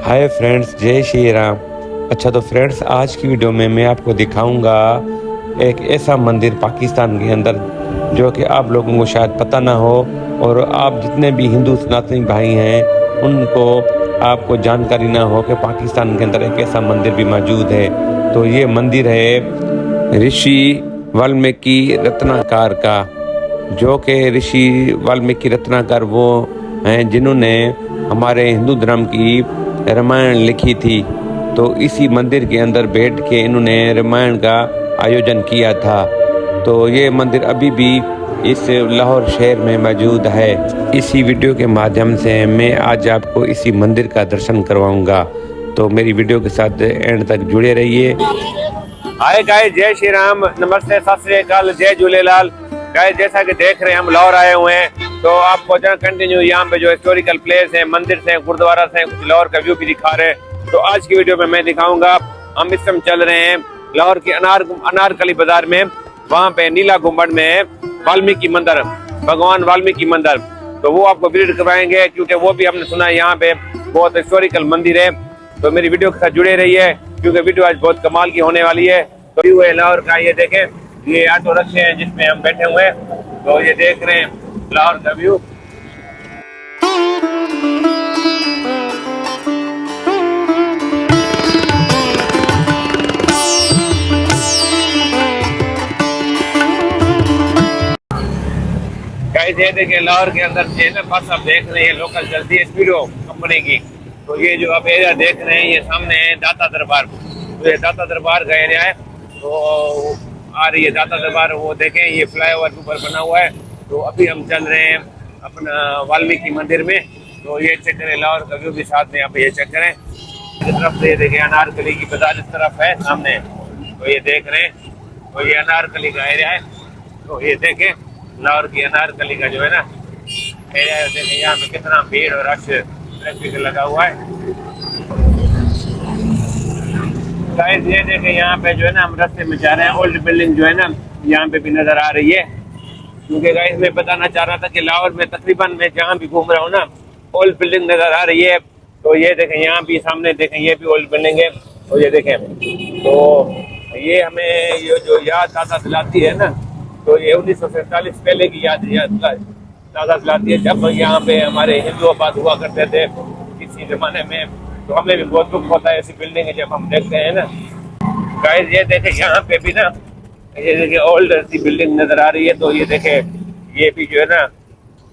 Hi friends, जय श्री राम। अच्छा तो फ्रेंड्स, आज की वीडियो में मैं आपको दिखाऊंगा एक ऐसा मंदिर पाकिस्तान के अंदर जो कि आप लोगों को शायद पता ना हो, और आप जितने भी हिंदू सनातनी भाई हैं उनको आपको जानकारी ना हो कि पाकिस्तान के अंदर एक ऐसा मंदिर भी मौजूद है। तो ये मंदिर है ऋषि वाल्मीकि रत्नाकर का, जो कि ऋषि वाल्मीकि रत्नाकर वो हैं जिन्होंने हमारे हिंदू धर्म की रामायण लिखी थी। तो इसी मंदिर के अंदर बैठ के इन्होंने रामायण का आयोजन किया था। तो ये मंदिर अभी भी इस लाहौर शहर में मौजूद है। इसी वीडियो के माध्यम से मैं आज आपको इसी मंदिर का दर्शन करवाऊंगा। तो मेरी वीडियो के साथ एंड तक जुड़े रहिए। हाय गाइस, जय श्री राम, नमस्ते, सत श्री अकाल, जय झूलेलाल। गाइस, जैसा कि देख रहे हैं हम लाहौर आए हुए हैं, तो आपको कंटिन्यू यहाँ पे जो हिस्टोरिकल प्लेस है, मंदिर से, गुरुद्वारा से, कुछ लाहौर का व्यू भी दिखा रहे हैं। तो आज की वीडियो में मैं दिखाऊंगा, हम इस समय चल रहे हैं लाहौर के अनारकली बाजार में। वहाँ पे नीला गुम्बद में है वाल्मीकि मंदिर, भगवान वाल्मीकि मंदिर। तो वो आपको विजिट करवाएंगे, क्योंकि वो भी हमने सुना है यहाँ पे बहुत हिस्टोरिकल मंदिर है। तो मेरी वीडियो के साथ जुड़े रहिए, क्योंकि वीडियो आज बहुत कमाल की होने वाली है। तो व्यू है लाहौर का, ये देखें, ये ऑटो रखे हैं जिसमें हम बैठे हुए हैं। तो ये देख रहे हैं लाहौर का व्यू। गाइस, ये देखिए लाहौर के अंदर बस आप देख रहे हैं लोकल चलती है स्पीडो कंपनी की। तो ये जो आप एरिया देख रहे हैं, ये सामने है दाता दरबार। तो ये दाता दरबार का एरिया है। तो आ रही है दाता दरबार, वो देखें, ये फ्लाईओवर ऊपर बना हुआ है। तो अभी हम चल रहे हैं अपना वाल्मीकि मंदिर में। तो ये चेक करें लाहौर का व्यू भी साथ में, यहाँ पे ये चेक करें। इस तरफ से देखें अनारकली की बाजार इस तरफ है सामने। तो ये देख रहे हैं, तो ये अनारकली का एरिया है। तो ये देखें लाहौर की अनारकली का जो है ना एरिया है, देखें यहाँ पे कितना भीड़ और रश ट्रैफिक लगा हुआ है। गाइस, ये देखें यहाँ पे जो है ना हम रास्ते में जा रहे हैं, ओल्ड बिल्डिंग जो है ना यहाँ पे भी नजर आ रही है। क्योंकि गाइस मैं बताना चाह रहा था कि लाहौर में तकरीबन मैं जहाँ भी घूम रहा हूँ ना, ओल्ड बिल्डिंग नजर आ रही है। तो ये देखें यहाँ भी सामने देखें, ये भी ओल्ड बिल्डिंग है। तो ये देखें, तो ये हमें ये जो याद ताज़ा दिलाती है ना, तो ये 1947 पहले की याद ताज़ा दिलाती है, जब यहाँ पे हमारे हिंदू आबाद हुआ करते थे किसी जमाने में। तो हमें भी बहुत दुख होता है ऐसी बिल्डिंग है जब हम देखते हैं ना। गाइस, ये देखें यहाँ पे भी ना, ये देखिए ओल्ड सी बिल्डिंग नजर आ रही है। तो ये देखें, ये भी जो है ना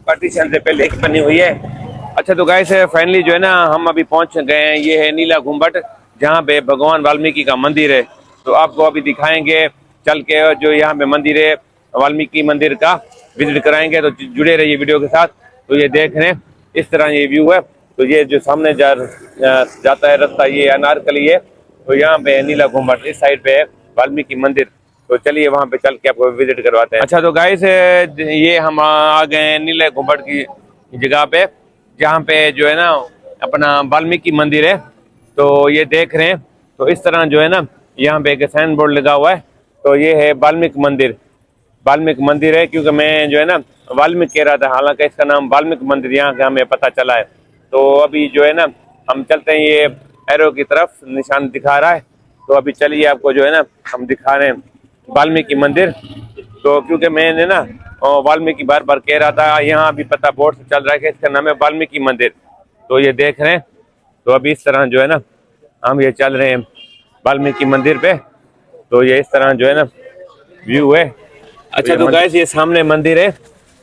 पार्टीशन से पहले की बनी हुई है। अच्छा तो गाइस, फाइनली जो है ना हम अभी पहुंच गए हैं, ये है नीला गुम्बद, जहाँ पे भगवान वाल्मीकि का मंदिर है। तो आपको अभी दिखाएंगे चल के, जो यहाँ पे मंदिर है वाल्मीकि मंदिर का विजिट कराएंगे। तो जुड़े रहिए वीडियो के साथ। तो ये देख रहे हैं इस तरह ये व्यू है। तो ये जो सामने जाता है रास्ता, ये अनारकली है। तो यहाँ पे नीला गुम्बद, इस साइड पे है वाल्मीकि मंदिर। तो चलिए वहाँ पे चल के आपको विजिट करवाते हैं। अच्छा तो गाइस, ये हम आ गए हैं नीले गुम्बद की जगह पे, जहाँ पे जो है ना अपना वाल्मीकि मंदिर है। तो ये देख रहे हैं, तो इस तरह जो है ना यहाँ पे एक साइन बोर्ड लगा हुआ है। तो ये है वाल्मीकि मंदिर, वाल्मीकि मंदिर है। क्योंकि मैं जो है ना वाल्मीकि कह रहा था, हालांकि इसका नाम वाल्मीकि मंदिर यहाँ का हमें पता चला है। तो अभी जो है ना हम चलते हैं, ये एरो की तरफ निशान दिखा रहा है। तो अभी चलिए आपको जो है ना हम दिखा रहे हैं वाल्मीकि मंदिर। तो क्योंकि मैंने ना वाल्मीकि बार बार कह रहा था, यहाँ अभी पता बोर्ड से चल रहा है कि इसका नाम है वाल्मीकि मंदिर। तो ये देख रहे हैं, तो अभी इस तरह जो है ना हम ये चल रहे हैं वाल्मीकि मंदिर पे। तो ये इस तरह जो है ना व्यू है। अच्छा तो गाइस, ये सामने मंदिर है।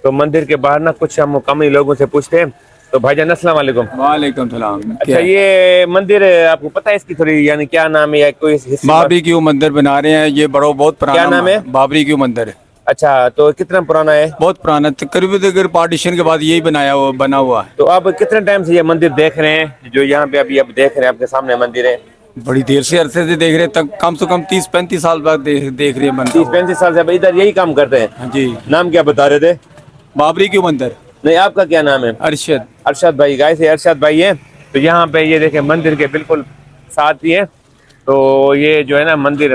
तो मंदिर के बाहर ना कुछ हम मुकामी लोगों से पूछते हैं। तो भाईजान अस्सलाम वालेकुम। वालेकुम सलाम। अच्छा, ये मंदिर आपको पता है इसकी थोड़ी, यानी क्या नाम है या कोई बाबरी क्यों मंदिर बना रहे हैं, ये बहुत पुराना। क्या नाम है? बाबरी क्यों मंदिर। अच्छा, तो कितना पुराना है? बहुत पुराना, तकरीबन पार्टीशन के बाद यही बना हुआ है। तो आप कितने टाइम से ये मंदिर देख रहे हैं, जो यहाँ पे अभी आप देख रहे हैं, आपके सामने मंदिर है? बड़ी देर से, अरसे से देख रहे हैं, तक कम से कम 30-35 साल बाद देख रहे हैं। 30-35 साल से आप इधर यही काम करते हैं? हाँ जी। नाम क्या बता रहे थे? बाबरी क्यों मंदिर। नहीं, आपका क्या नाम है? अरशद। अरशद भाई, गाइस ये अरशद भाई है। तो यहाँ पे ये देखें मंदिर के बिल्कुल साथ ही है। तो ये जो है ना मंदिर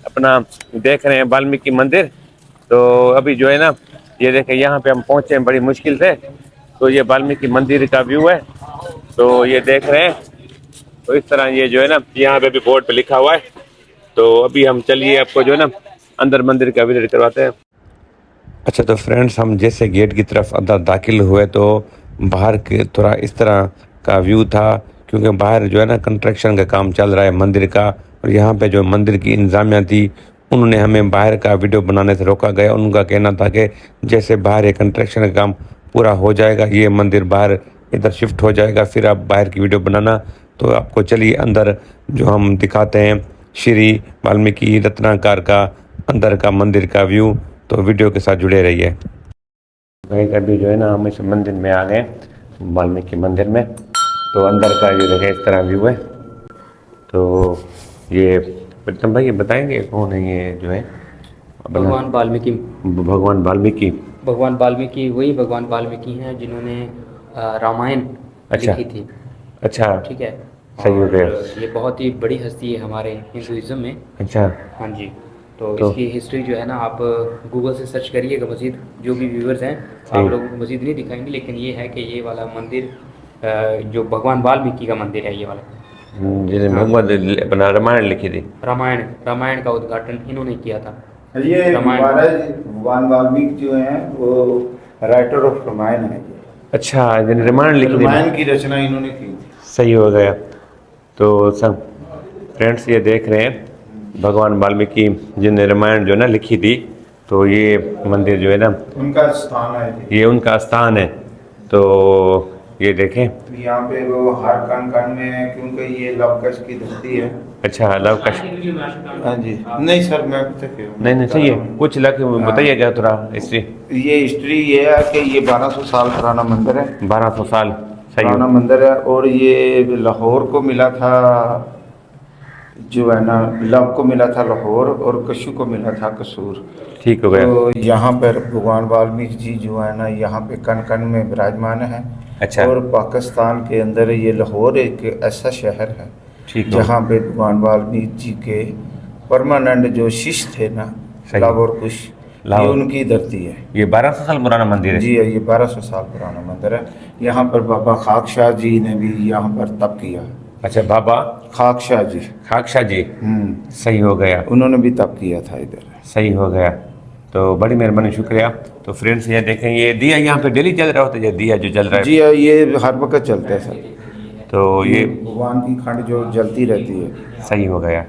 अपना देख रहे हैं वाल्मीकि मंदिर। तो अभी जो है ना ये देखें यहाँ पे हम पहुँचे हैं बड़ी मुश्किल से। तो ये वाल्मीकि मंदिर का व्यू है। तो ये देख रहे हैं तो इस तरह ये जो है ना यहाँ पे भी बोर्ड पे लिखा हुआ है। तो अभी हम चलिए आपको जो है ना अंदर मंदिर का विजिट करवाते हैं। अच्छा तो फ्रेंड्स, हम जैसे गेट की तरफ अंदर दाखिल हुए तो बाहर के थोड़ा इस तरह का व्यू था, क्योंकि बाहर जो है ना कंस्ट्रक्शन का काम चल रहा है मंदिर का, और यहाँ पे जो मंदिर की इंतजामिया थी उन्होंने हमें बाहर का वीडियो बनाने से रोका गया। उनका कहना था कि जैसे बाहर ये कंस्ट्रक्शन का काम पूरा हो जाएगा, ये मंदिर बाहर इधर शिफ्ट हो जाएगा, फिर आप बाहर की वीडियो बनाना। तो आपको चलिए अंदर जो हम दिखाते हैं श्री वाल्मीकि रत्नाकर का अंदर का मंदिर का व्यू। तो वीडियो के साथ जुड़े रहिए। भाई अभी जो है ना हम इस मंदिर में आ गए, वाल्मीकि मंदिर में। तो अंदर का ये देखें इस तरह व्यू है। तो ये प्रीतम भाई ये बताएंगे कौन है ये जो है? भगवान वाल्मीकि। भगवान वाल्मीकि। भगवान वाल्मीकि वही भगवान वाल्मीकि हैं जिन्होंने रामायण अच्छा। लिखी थी। अच्छा, ठीक है, सही हो गया। और ये बहुत ही बड़ी हस्ती है हमारे हिंदुइज्म में। अच्छा, हाँ जी। तो इसकी हिस्ट्री जो है ना आप गूगल से सर्च करिएगा। मस्जिद जो भी व्यूवर्स हैं, आप लोग मस्जिद नहीं दिखाएंगे, लेकिन ये है कि ये वाला मंदिर जो भगवान वाल्मीकि का मंदिर है, ये वाला जिसे भगवत अपना रामायण लिखी थी। रामायण का उद्घाटन इन्होंने किया था। ये भगवान वाल्मीकि जो हैं वो राइटर ऑफ रामायण है। अच्छा, जिन्हें रामायण लिखी थी, रामायण की रचना इन्होंने की थी। सही हो गया। तो सब फ्रेंड्स ये देख रहे हैं भगवान वाल्मीकि जिन्हें रामायण जो है ना लिखी थी। तो ये मंदिर जो है ना उनका स्थान है, ये उनका स्थान है। तो ये देखें यहाँ पे वो हर कण कण में है, क्योंकि ये लवकुश की धरती है। अच्छा, लवकुश। हाँ जी, नहीं सर मैं नहीं सही है, कुछ लग बताइएगा थोड़ा हिस्ट्री। ये हिस्ट्री ये है कि ये 1200 साल पुराना मंदिर है। 1200 साल, सही पुराना हो। मंदिर है। और ये लाहौर को मिला था, जो है ना लव को मिला था लाहौर, और कशु को मिला था कसूर। ठीक हो गया। तो यहाँ पर भगवान वाल्मीकि जी जो है ना यहाँ पे कण कण में विराजमान है। अच्छा। और पाकिस्तान के अंदर ये लाहौर एक ऐसा शहर है ठीक, जहाँ पे भगवान वाल्मीकि जी के परमानेंट जो शिष्य थे ना, सही। लाहौर कुश, ये उनकी धरती है। ये 1200 साल पुराना मंदिर है। जी ये 1200 साल पुराना मंदिर है। यहाँ पर बाबा खाक शाह जी ने भी यहाँ पर तप किया। अच्छा, बाबा खाक शाह जी, खाकशा जी, सही हो गया। उन्होंने भी तप किया था इधर। सही हो गया। तो बड़ी मेहरबानी, शुक्रिया। तो फ्रेंड्स ये देखें, ये दिया यहाँ पे डेली जल रहा होता है, ये दिया जो जल रहा है। जी ये हर वक्त चलता है सर। तो ये भगवान की खंड जो जलती रहती है। सही हो गया।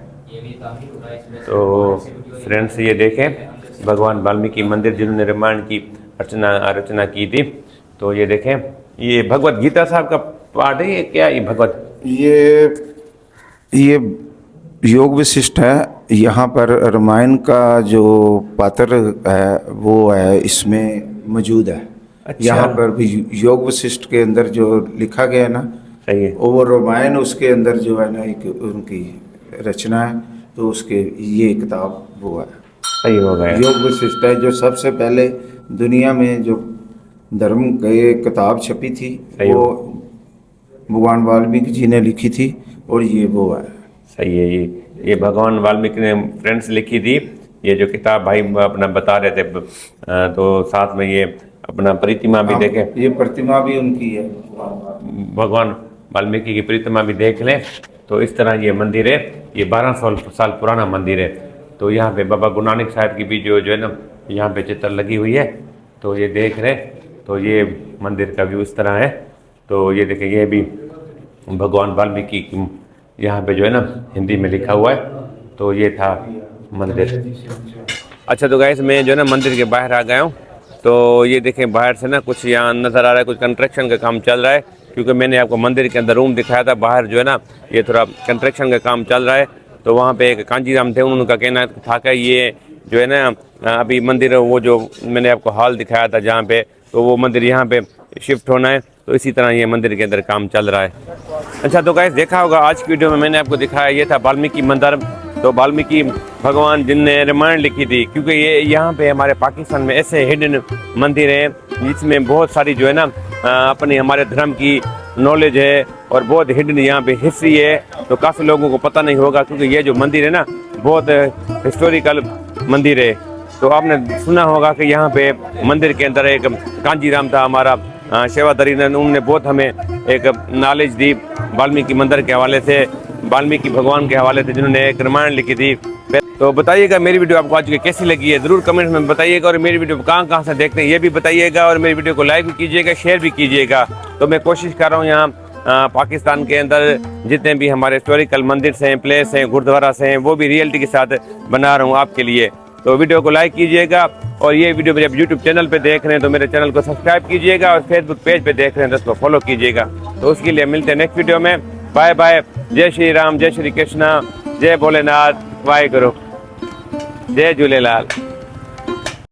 तो फ्रेंड्स ये देखें भगवान वाल्मीकि मंदिर जिन्होंने रामायण की रचना की थी। तो ये देखें, ये भगवत गीता साहब का पाठ है, ये क्या ये भगवत? ये योग विशिष्ट है। यहाँ पर रामायण का जो पात्र है वो है इसमें मौजूद है। अच्छा। यहाँ पर भी योग वशिष्ठ के अंदर जो लिखा गया है ना, सही है। वो रामायण उसके अंदर जो है ना एक उनकी रचना है। तो उसके ये किताब वो है, सही हो गया। योग वशिष्ठ है, जो सबसे पहले दुनिया में जो धर्म की किताब छपी थी वो भगवान वाल्मीकि जी ने लिखी थी। और ये वो है, सही है। ये भगवान वाल्मीकि ने फ्रेंड्स लिखी थी, ये जो किताब भाई अपना बता रहे थे। तो साथ में ये अपना प्रतिमा भी देखें, ये प्रतिमा भी उनकी है, भगवान वाल्मीकि की प्रतिमा भी देख लें। तो इस तरह ये मंदिर है, ये 1200 साल पुराना मंदिर है। तो यहाँ पे बाबा गुरु नानक साहब की भी जो है ना यहाँ पे चित्र लगी हुई है। तो ये देख रहे, तो ये मंदिर का व्यू इस तरह है। तो ये देखें, ये भी भगवान वाल्मीकि यहाँ पे जो है ना हिंदी में लिखा हुआ है। तो ये था मंदिर। अच्छा तो गाइस मैं जो है ना मंदिर के बाहर आ गया हूँ। तो ये देखें बाहर से ना कुछ यहाँ नज़र आ रहा है, कुछ कंस्ट्रक्शन का काम चल रहा है। क्योंकि मैंने आपको मंदिर के अंदर रूम दिखाया था, बाहर जो है ना ये थोड़ा कंस्ट्रक्शन का काम चल रहा है। तो वहाँ पे एक कांजी राम थे, उनका कहना था कि ये जो है ना अभी मंदिर वो जो मैंने आपको हॉल दिखाया था जहाँ पे, तो वो मंदिर यहाँ पे शिफ्ट होना है। तो इसी तरह ये मंदिर के अंदर काम चल रहा है। अच्छा तो गाइस देखा होगा आज की वीडियो में मैंने आपको दिखाया, ये था वाल्मीकि मंदिर। तो वाल्मीकि भगवान जिनने रामायण लिखी थी, क्योंकि ये यहाँ पे हमारे पाकिस्तान में ऐसे हिडन मंदिर हैं जिसमें बहुत सारी जो है ना अपनी हमारे धर्म की नॉलेज है और बहुत हिडन यहाँ पे हिस्ट्री है। तो काफ़ी लोगों को पता नहीं होगा, क्योंकि ये जो मंदिर है ना बहुत हिस्टोरिकल मंदिर है। तो आपने सुना होगा कि यहाँ पे मंदिर के अंदर एक कांजी राम था हमारा सेवादारी ने उन्होंने बहुत हमें एक नॉलेज दी वाल्मीकि मंदिर के हवाले से, वाल्मीकि भगवान के हवाले से जिन्होंने एक रामायण लिखी थी। तो बताइएगा मेरी वीडियो आपको आज की कैसी लगी है, ज़रूर कमेंट में बताइएगा। और मेरी वीडियो कहाँ से देखते हैं ये भी बताइएगा, और मेरी वीडियो को लाइक भी कीजिएगा, शेयर भी कीजिएगा। तो मैं कोशिश कर रहा हूँ यहाँ पाकिस्तान के अंदर जितने भी हमारे हिस्टोरिकल मंदिर हैं, प्लेस हैं, गुरुद्वारा हैं, वो भी रियलिटी के साथ बना रहा हूँ आपके लिए। तो वीडियो को लाइक कीजिएगा, और ये वीडियो मेरे यूट्यूब चैनल पे देख रहे हैं तो मेरे चैनल को सब्सक्राइब कीजिएगा, और फेसबुक पेज पे देख रहे हैं तो उसको फॉलो कीजिएगा। तो उसके लिए मिलते हैं नेक्स्ट वीडियो में। Bye bye. जय श्री राम, जय श्री कृष्णा, जय भोलेनाथ, वाहेगुरु, जय झूलेलाल।